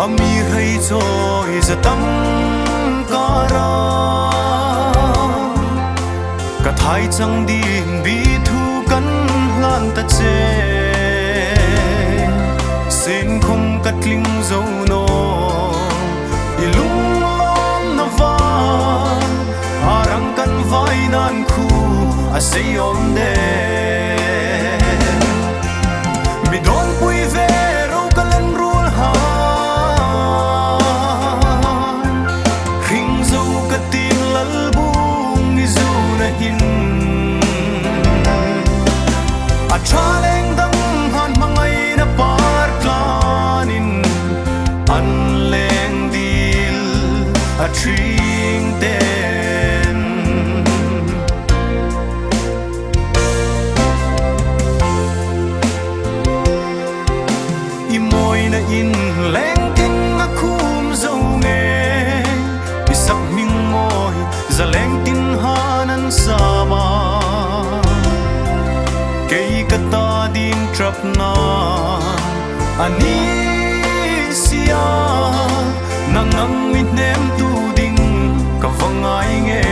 mi Hringzo za tâm cara cả thái chẳng điên bi thu cắn lan ta chê xin không cắt linh dấu nô đi lung lom na van arang kan vai nan khu a say om de mi don pui ve ro kalan rul ha Hringzo ka tin Lalbuong ni zu na hin a chaleng dang han mangai na par klanin an leng dil a tring ten i moi na in leng tin a khum zo nge i sak ming moi za leng tin hanan sama kei kata din trap na ani sia nangang mit nem tu ding ka vangai nge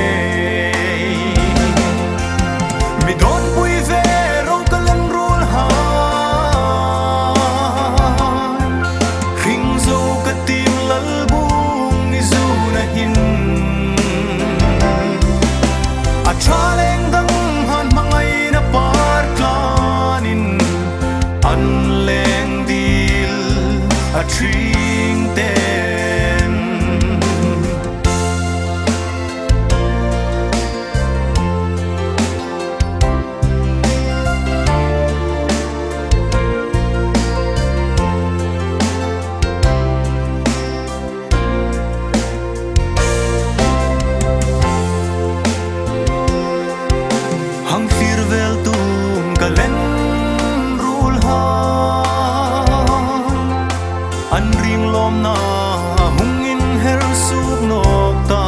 mi don pui ve ro kalan rul ha Hringzo ka tim Lalbuong ni zu na hin a chaleng dang han mangai na par klanin an leng dil a tring ten hang fir vel tum kalen rul ha an ring lom na hung in her suk nok ta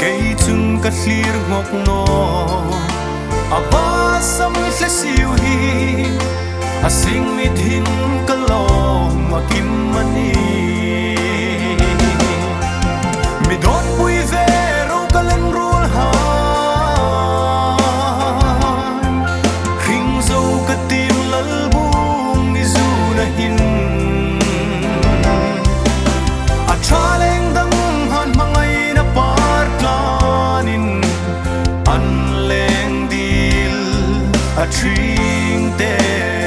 kei chung ka thlir ngok no a ba sam hle siu hi a sing mit hin ka lom a kim mani mi don pui ve ro kalan rul ha Hringzo ka tim Lalbuong ni zu na hin a chaleng dang han mangai na par klanin an leng dil a tring ten